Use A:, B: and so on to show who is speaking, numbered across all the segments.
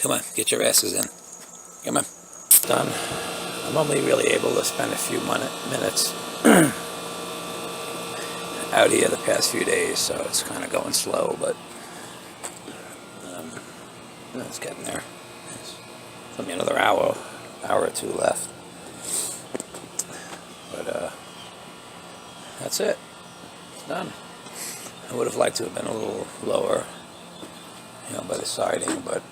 A: Come on, get your asses in. Come on. Done. I'm only really able to spend a few minutes out here the past few days, so it's kind of going slow, but it's getting there. There's only another hour or two left. But that's it. It's done. I would have liked to have been a little lower, by the siding, but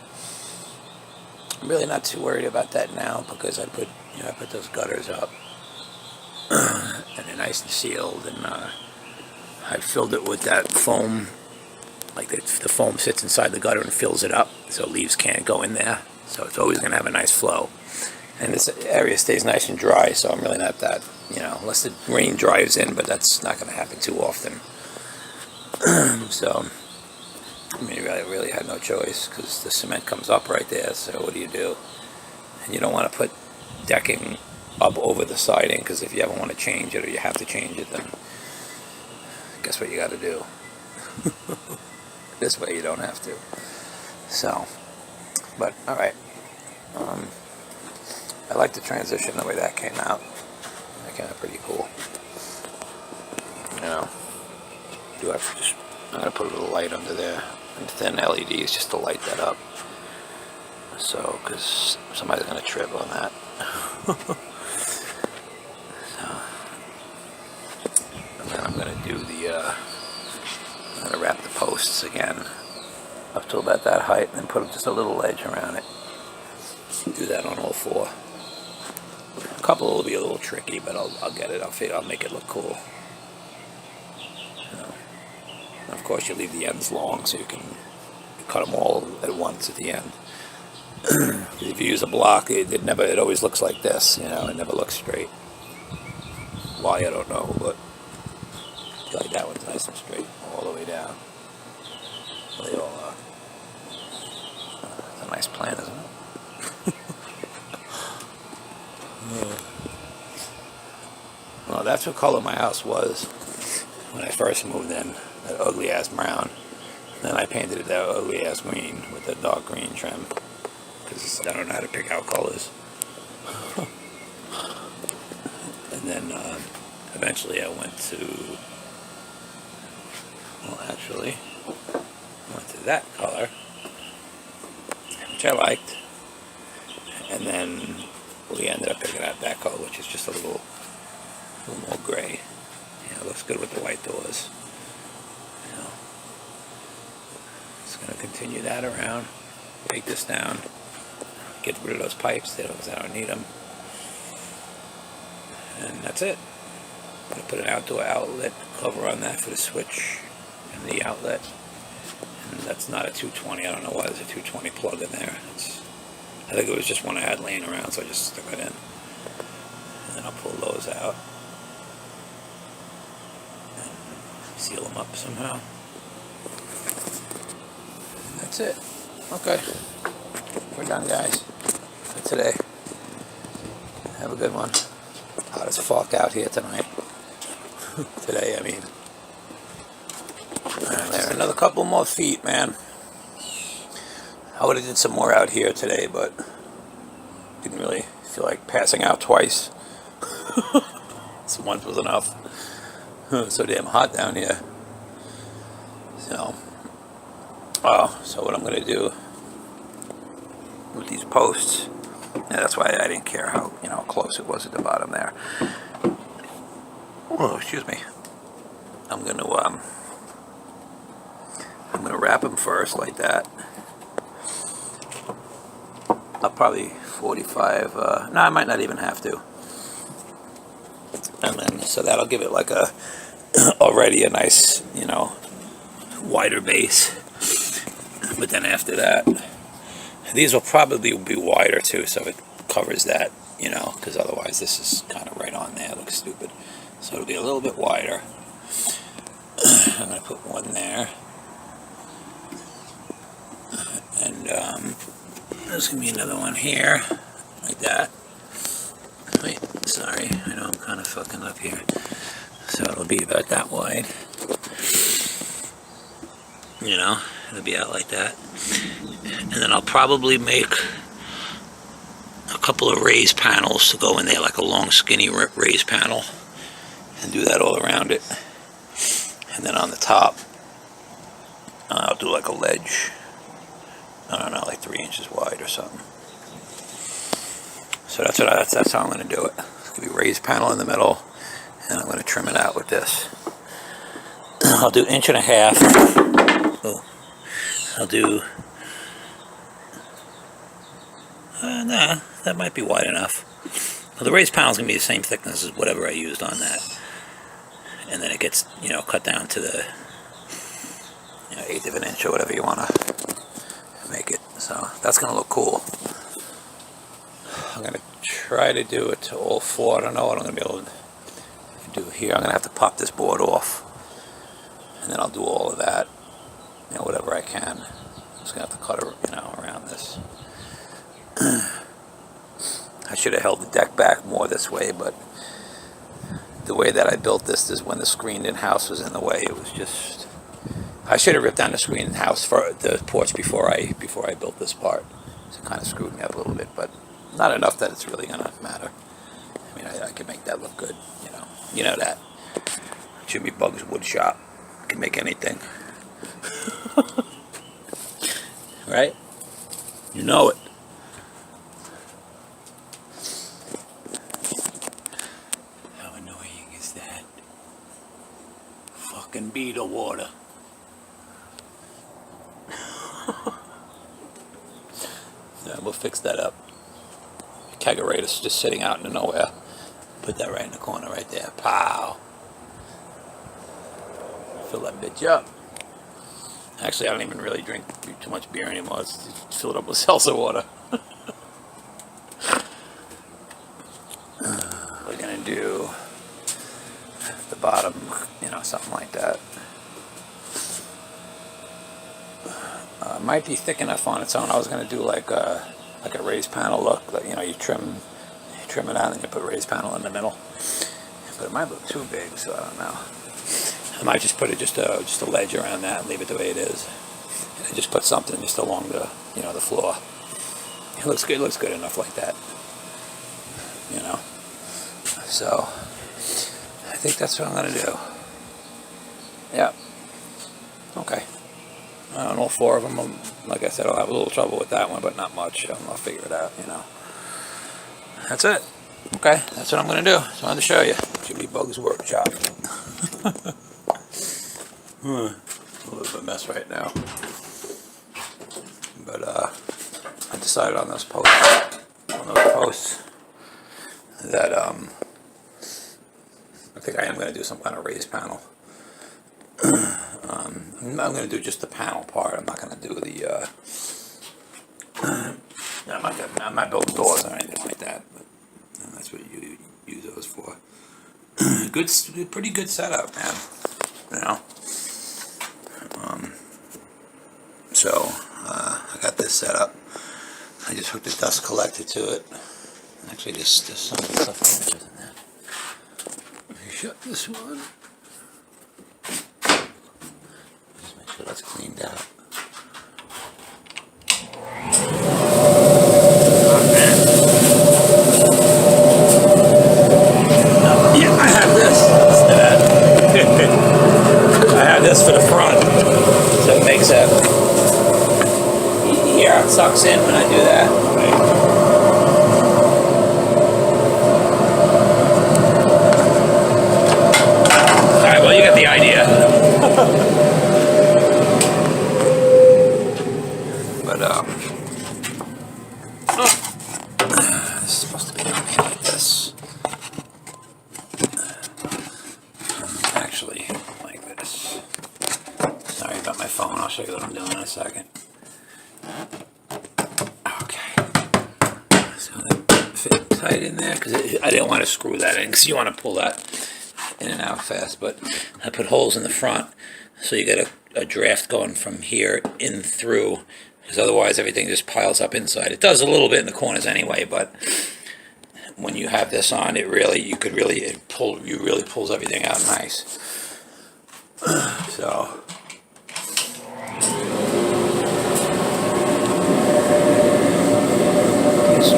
A: I'm really not too worried about that now because I put those gutters up and they're nice and sealed, and I filled it with that foam. Like the foam sits inside the gutter and fills it up, so leaves can't go in there. So it's always going to have a nice flow, and this area stays nice and dry. So I'm really not that, unless the rain drives in, but that's not going to happen too often. So I mean, I really had no choice because the cement comes up right there. So what do? And you don't want to put decking up over the siding, because if you ever want to change it or you have to change it, then guess what you got to do? This way you don't have to. So, but all right. I like the transition the way that came out. That came out pretty cool. Do have to just. I'm gonna put a little light under there, and thin LEDs just to light that up. So, because somebody's gonna trip on that. So, and then I'm gonna do I'm gonna wrap the posts again up to about that height, and then put just a little ledge around it. Do that on all four. A couple will be a little tricky, but I'll get it. I'll make it look cool. And of course, you leave the ends long so you can cut them all at once at the end. If you use a block, it always looks like this. It never looks straight. Why, I don't know, but I feel like that one's nice and straight all the way down. They all are. It's a nice plan, isn't it? Well, that's what color my house was when I first moved in. That ugly ass brown. Then I painted it that ugly ass green with the dark green trim, because I don't know how to pick out colors. And then eventually I went to that color, which I liked. And then we ended up picking out that color, which is just a little more gray. It looks good with the white doors. Just going to continue that around. Take this down. Get rid of those pipes because I don't need them. And that's it. I'm going to put an outdoor outlet cover on that for the switch and the outlet. And that's not a 220. I don't know why there's a 220 plug in there. I think it was just one I had laying around, so I just stuck it in. And then I'll pull those out and seal them up somehow. And that's it. Okay. We're done, guys, for today. Have a good one. Hot as fuck out here tonight. Today, I mean. There, another couple more feet, man. I would have did some more out here today, but didn't really feel like passing out twice. So once was enough. It's so damn hot down here. So what I'm gonna do with these posts, that's why I didn't care how close it was at the bottom there. Oh, excuse me. I'm gonna wrap them first like that. I'll probably 45. I might not even have to. And then so that'll give it like already a nice wider base. But then after that, these will probably be wider too, so it covers that, because otherwise this is kind of right on there. It looks stupid. So it'll be a little bit wider. I'm going to put one there. And there's going to be another one here, like that. Wait, sorry, I know I'm kind of fucking up here. So it'll be about that wide. It'll be out like that. And then I'll probably make a couple of raised panels to go in there, like a long skinny raised panel, and do that all around it. And then on the top I'll do like a ledge, I don't know, like 3 inches wide or something. So that's how I'm going to do it. It's going to be a raised panel in the middle, and I'm going to trim it out with this. I'll do 1.5 inches. Oh, I'll do, nah, that might be wide enough. Well, the raised panel is going to be the same thickness as whatever I used on that. And then it gets, cut down to the 1/8 of an inch or whatever you want to make it. So that's going to look cool. I'm going to try to do it to all 4. I don't know what I'm going to be able to do here. I'm going to have to pop this board off, and then I'll do all of that, whatever I can. I'm just going to have to cut it, around this. I should have held the deck back more this way, but the way that I built this is when the screened-in house was in the way. It was just, I should have ripped down the screened-in house for the porch before I built this part. So it kind of screwed me up a little bit, but not enough that it's really going to matter. I mean, I can make that look good, You know that. Jimmy Bug's Wood Shop can make anything. Right? You know it. How annoying is that? Fucking beetle water. Yeah, we'll fix that up. Kegerator's just sitting out in nowhere. Put that right in the corner right there. Pow! Fill that bitch up. Actually, I don't even really drink too much beer anymore. It's fill it up with seltzer water. We're gonna do the bottom, something like that. Might be thick enough on its own. I was gonna do like a raised panel look. You trim it out, and you put a raised panel in the middle. But it might look too big, so I don't know. I might just put it just a ledge around that and leave it the way it is, and then just put something just along the the floor. It looks good. It looks good enough like that. So I think that's what I'm gonna do. Yeah. Okay. On all 4 of them, like I said, I'll have a little trouble with that one, but not much. I'll figure it out. That's it. Okay, that's what I'm gonna do. Just wanted to show you. Jimmy Bug's workshop. A little bit of a mess right now, but I decided on those posts, that I think I am going to do some kind of raised panel. I'm going to do just the panel part. I'm not going to do the I'm not building doors or anything like that, but that's what you use those for. Pretty good setup, man. So I got this set up. I just hooked a dust collector to it. Actually, there's some of the stuff in there. Let me shut this one. Just make sure that's cleaned out. Yeah, I have this instead. I have this for the front, so it makes it. Yeah, it sucks in when I do that. All right, well, you get the idea. But this is supposed to be like this. Actually, like this. Sorry about my phone. I'll show you what I'm doing in a second. Okay. So that fit tight in there because I didn't want to screw that in because you want to pull that in and out fast. But I put holes in the front so you get a draft going from here in through, because otherwise everything just piles up inside. It does a little bit in the corners anyway, but when you have this on, it really pulls everything out nice. So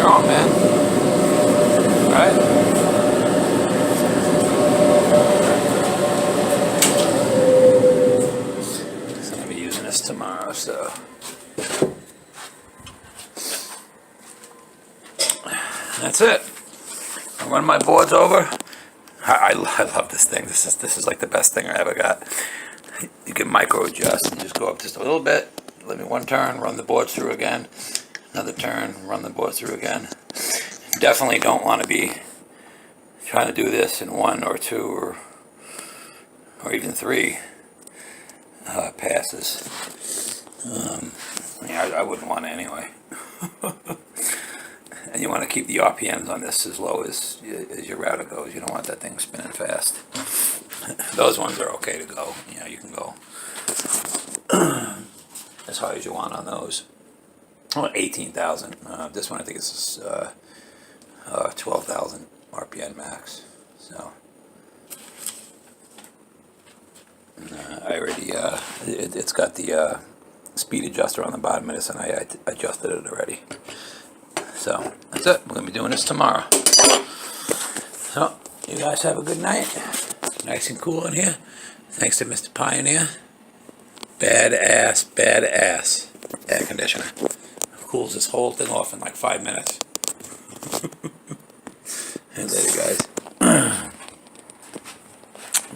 A: your own, man. Right? So I'm gonna be using this tomorrow, so that's it. I run my boards over. I love this thing. This is like the best thing I ever got. You can micro adjust and just go up just a little bit. Let me one turn, run the boards through again. Another turn, run the boards through again. Definitely don't want to be trying to do this in 1 or 2 or even 3 passes. Yeah, I wouldn't want to anyway. And you want to keep the RPMs on this as low as your router goes. You don't want that thing spinning fast. Those ones are okay to go. You know, you can go as high as you want on those. Oh, 18,000. This one I think is 12,000 RPM max. So I already it's got the speed adjuster on the bottom of this, and I adjusted it already. So that's it. We're gonna be doing this tomorrow. So you guys have a good night. Nice and cool in here. Thanks to Mr. Pioneer. Badass air conditioner. Cools this whole thing off in like 5 minutes. And there you guys.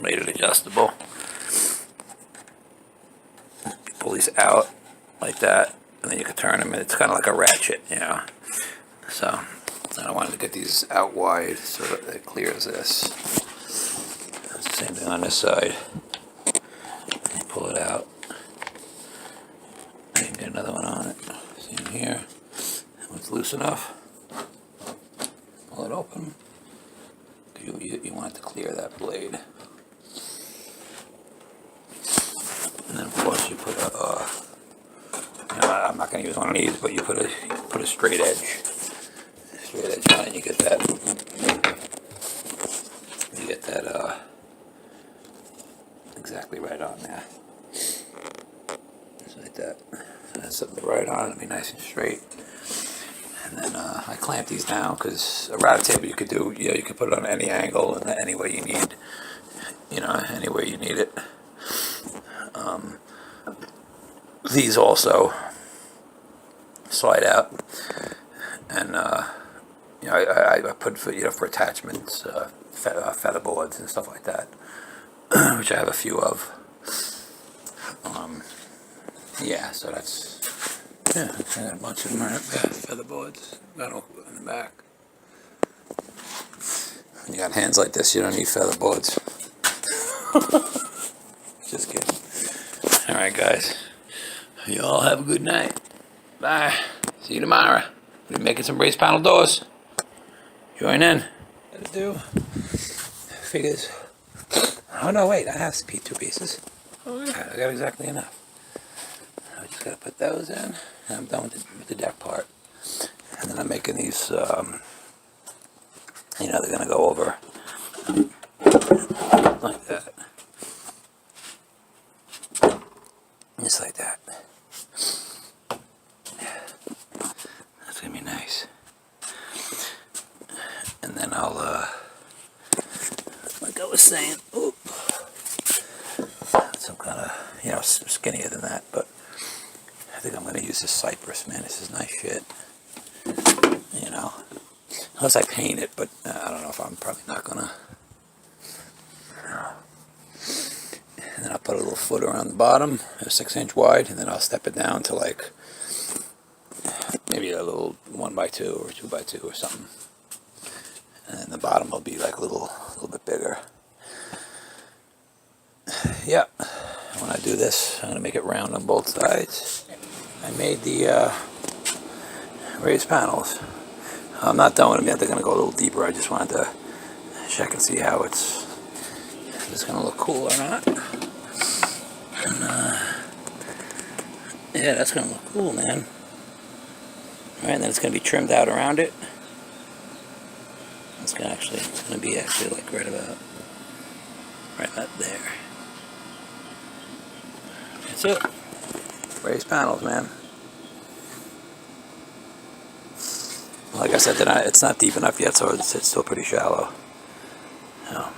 A: Made it adjustable. You pull these out like that, and then you can turn them, and it's kind of like a ratchet, you know. So I wanted to get these out wide so that it clears this. It's the same thing on this side. You pull it out. You can get another one on it. Same here. When it's loose enough, pull it open. You want to clear that blade. And then of course you put a, I'm not going to use one of these, but you put a straight edge on it, and you get that exactly right on there. Just like that. So that's something right on. It'll be nice and straight. And then I clamp these down because a router table you could do, you could put it on any angle and any way you need, any way you need it. These also slide out, and I put for attachments, feather boards and stuff like that, which I have a few of. Yeah, so that's I got a bunch of them right up there, feather boards, got in the back. When you got hands like this, you don't need feather boards. Just kidding. All right, guys. You all have a good night. Bye. See you tomorrow. We'll be making some raised panel doors. Join in. Gotta do. Figures. Oh no, wait. I have 2 pieces. Oh yeah, I got exactly enough. I just gotta put those in. And I'm done with the deck part. And then I'm making these. They're gonna go over like that. Just like that. That's gonna be nice. And then I'll, like I was saying, some kind of, skinnier than that, but I think I'm gonna use this cypress, man. This is nice shit. Unless I paint it, but I don't know if I'm probably not gonna. And then I'll put a little footer on the bottom, a 6-inch wide, and then I'll step it down to like maybe a little 1x2 or 2x2 or something. And then the bottom will be like a little bit bigger. Yeah, when I do this, I'm gonna make it round on both sides. I made the raised panels. I'm not done with them yet. They're gonna go a little deeper. I just wanted to check and see how it's gonna look cool or not. And, yeah, that's gonna look cool, man. Alright, and then it's gonna be trimmed out around it. It's gonna be like right about there. That's it. Raised panels, man. Like I said, it's not deep enough yet, so it's still pretty shallow. Yeah.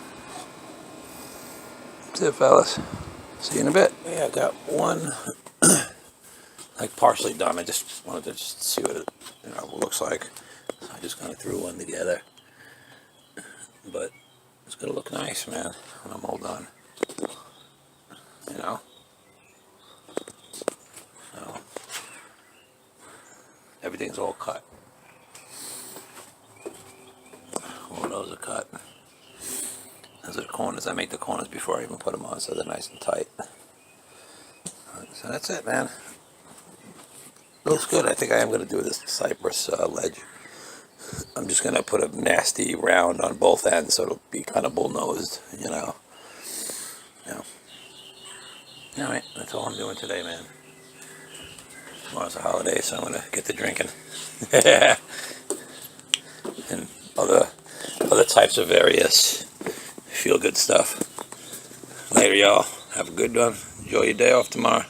A: That's it, fellas. See you in a bit. Yeah, I got one like partially done. I just wanted to just see what it looks like. So I just kind of threw one together. But it's gonna look nice, man, when I'm all done. You know? So everything's all cut. All those are cut. Those are the corners. I make the corners before I even put them on, so they're nice and tight. So that's it, man. Looks good. I think I am going to do this cypress ledge. I'm just going to put a nasty round on both ends, so it'll be kind of bull-nosed, you know. Yeah. All right, that's all I'm doing today, man. Tomorrow's a holiday, so I'm going to get to drinking. And other types of various feel-good stuff. Later, y'all. Have a good one. Enjoy your day off tomorrow.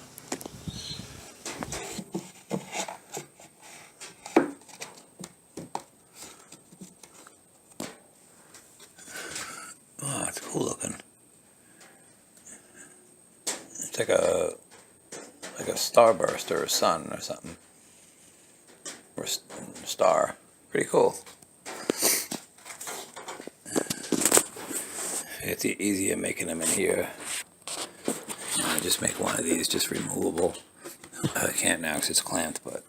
A: Oh, it's cool looking. It's like a starburst or a sun or something. Or a star. Pretty cool. It's easier making them in here. I just make one of these, just removable. I can't now because it's clamped, but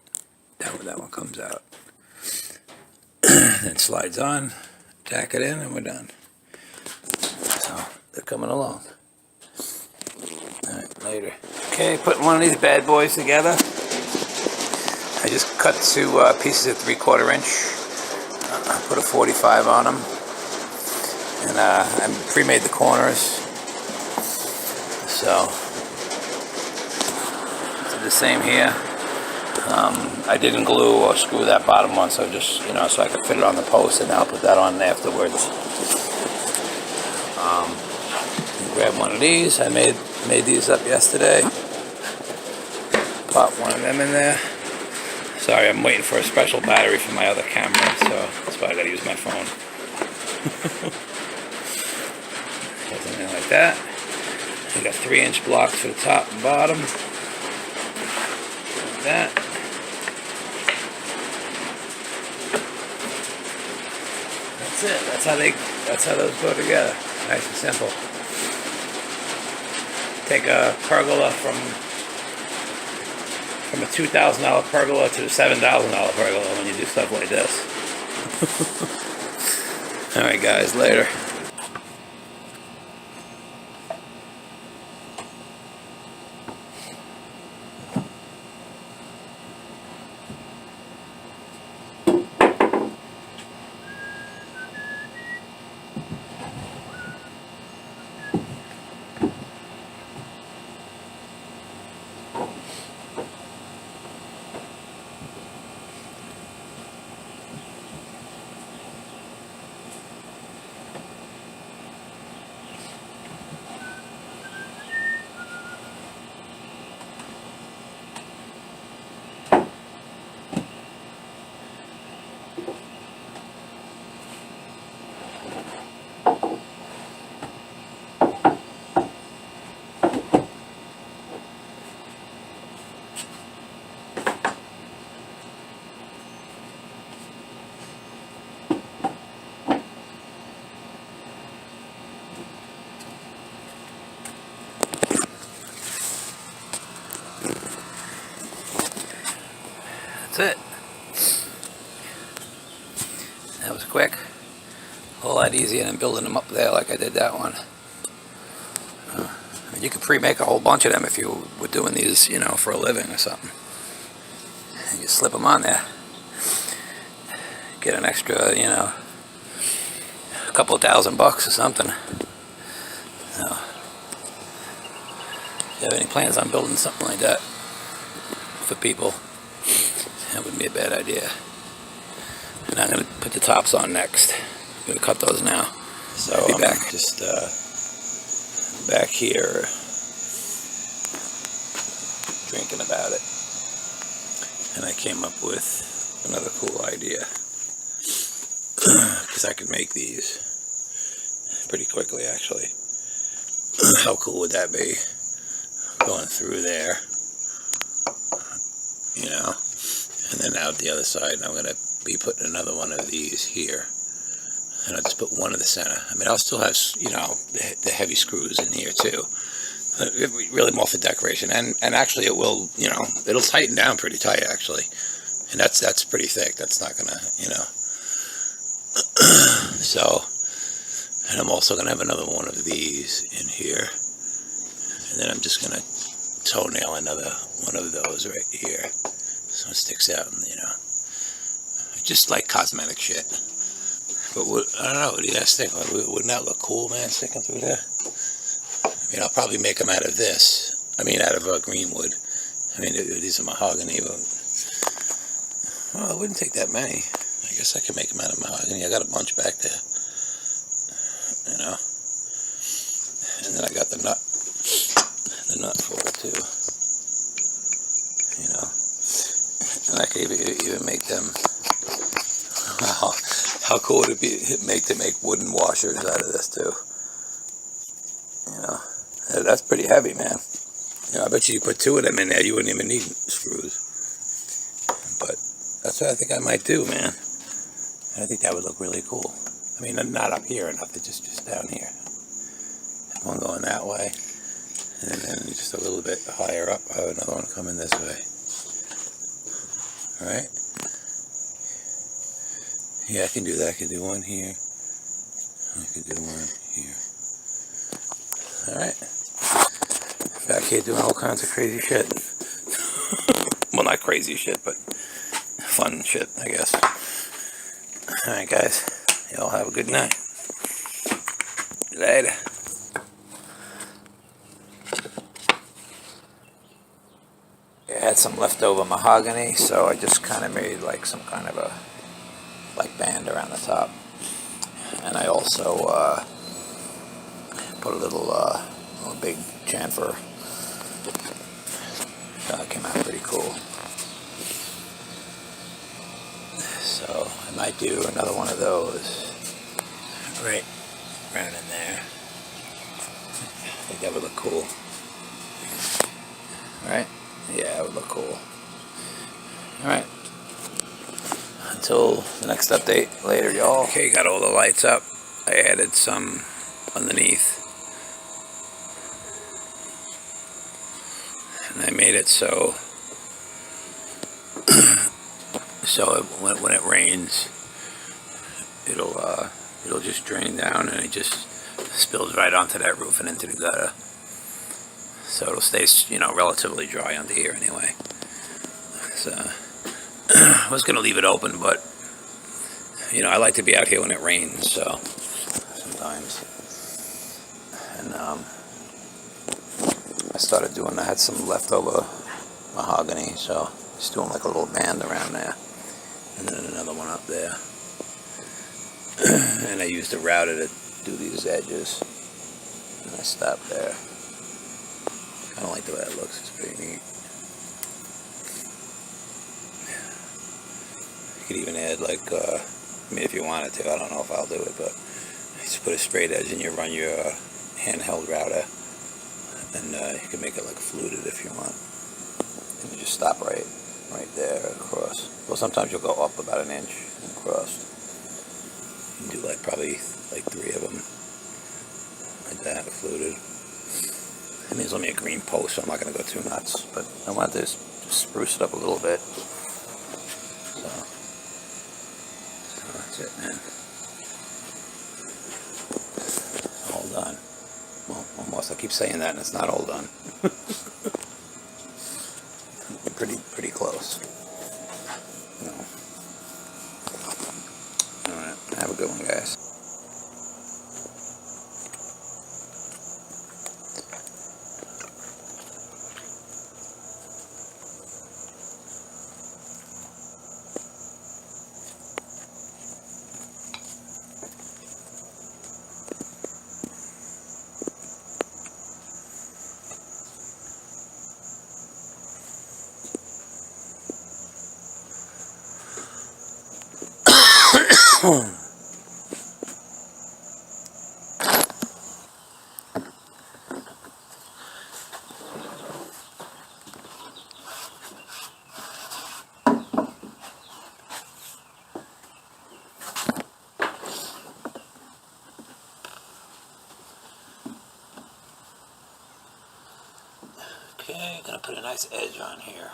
A: that one comes out. Then slides on, tack it in, and we're done. So they're coming along. Alright, later. Okay, putting one of these bad boys together. I just cut two pieces of 3/4 inch. Put a 45 on them. And I pre-made the corners. So did the same here. I didn't glue or screw that bottom one, so just, so I could fit it on the post, and I'll put that on afterwards. Grab one of these. I made these up yesterday. Pop one of them in there. Sorry, I'm waiting for a special battery for my other camera, so that's why I gotta use my phone. Something like that. We got 3-inch blocks for the top and bottom. Like that. That's it. That's how those go together. Nice and simple. Take a pergola from a $2,000 pergola to a $7,000 pergola when you do stuff like this. All right, guys. Later. That's it. That was quick. A whole lot easier than building them up there like I did that one. I mean, you could pre-make a whole bunch of them if you were doing these, for a living or something. And you slip them on there. Get an extra, a couple $1,000 or something. So, if you have any plans on building something like that for people, that wouldn't be a bad idea. And I'm going to put the tops on next. I'm going to cut those now. So I'll be back. Just back here drinking about it. And I came up with another cool idea. because I could make these pretty quickly, actually. How cool would that be? Going through there, you know, and then out the other side, and I'm going to be putting another one of these here. And I'll just put one in the center. I mean, I'll still have, you know, the heavy screws in here too. Really more for decoration, and actually it will, you know, it'll tighten down pretty tight actually, and that's pretty thick. That's not gonna, you know. So, and I'm also gonna have another one of these in here, and then I'm just gonna toenail another one of those right here, so it sticks out, and you know, just like cosmetic shit. But I don't know. What do you guys think? Wouldn't that look cool, man? Sticking through there. I mean, I'll probably make them out of this. I mean, out of green wood. I mean, these are mahogany, but well, it wouldn't take that many. I guess I could make them out of mahogany. I got a bunch back there, you know. And then I got the nut for it too, you know. And I could even make them. Wow, how cool would it be to make wooden washers out of this too? You know. That's pretty heavy, man. You know, I bet you put two of them in there, you wouldn't even need screws. But that's what I think I might do, man. And I think that would look really cool. I mean, not up here enough, just down here. One going that way, and then just a little bit higher up, I have another one coming this way. All right? Yeah, I can do that. I can do one here. I can do one here. All right. Back here doing all kinds of crazy shit. Well, not crazy shit, but fun shit, I guess. Alright, guys. Y'all have a good night. Later. I had some leftover mahogany, so I just kind of made like some kind of a band around the top. And I also put a little big chamfer. Came out pretty cool. So I might do another one of those right around in there. I think that would look cool. Alright? Yeah, it would look cool. Alright. Until the next update later, y'all. Okay, got all the lights up. I added some underneath. And I made it so when it rains, it'll just drain down, and it just spills right onto that roof and into the gutter. So it'll stay, you know, relatively dry under here anyway. So I was gonna leave it open, but you know, I like to be out here when it rains, so sometimes. And I had some leftover mahogany, so just doing like a little band around there, and then another one up there. And I used a router to do these edges, and I stopped there. I don't like the way that looks. It's pretty neat. You could even add like, I mean, if you wanted to. I don't know if I'll do it, but just put a straight edge and you run your handheld router, and you can make it like fluted if you want. And you just stop right there across. Well, sometimes you'll go up about an inch and across. You can do like probably like 3 of them like that, fluted. I mean, it's only a green post, so I'm not going to go too nuts, but I wanted to just spruce it up a little bit. So that's it, man. All done. Well, almost. I keep saying that, and it's not all done. Pretty close. No. All right. Have a good one, guys. Put a nice edge on here.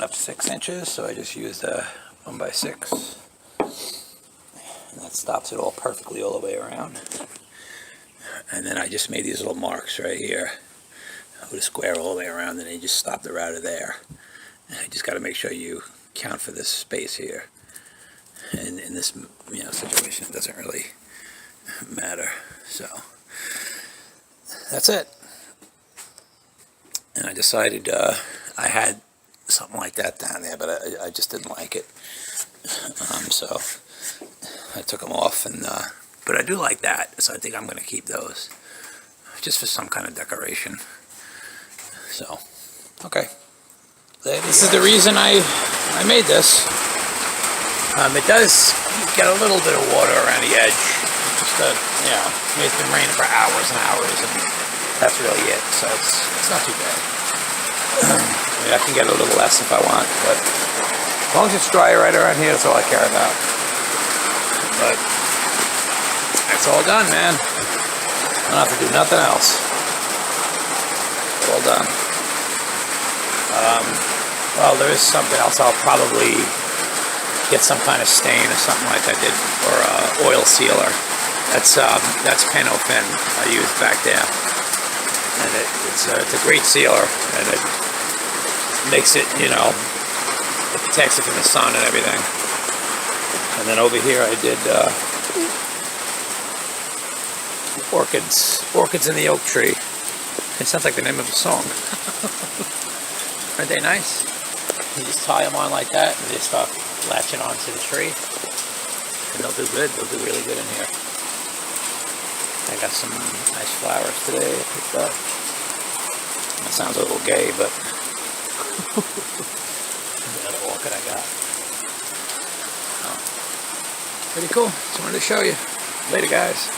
A: Up 6 inches, so I just used a 1x6, and that stops it all perfectly all the way around. And then I just made these little marks right here with a square all the way around, and they just stop the router there. And I just got to make sure you count for this space here. And in this situation, it doesn't really matter. So that's it. And I decided I had something like that down there, but I just didn't like it, so I took them off, and but I do like that, so I think I'm going to keep those just for some kind of decoration. So okay, this is the reason I made this. It does get a little bit of water around the edge, just it's been raining for hours and hours, and that's really it, so it's not too bad. I can get a little less if I want, but as long as it's dry right around here, that's all I care about. But it's all done, man. I don't have to do nothing else. It's all done. Well, there is something else. I'll probably get some kind of stain or something like I did, or oil sealer. That's Penofin I used back there, and it's a great sealer, and it makes it, it protects it from the sun and everything. And then over here I did orchids in the oak tree. It sounds like the name of a song. Aren't they nice? You just tie them on like that, and they start latching onto the tree, and they'll do good. They'll do really good in here. I got some nice flowers today I picked up. That sounds a little gay, but another orchid I got. Oh, pretty cool. Just wanted to show you. Later, guys.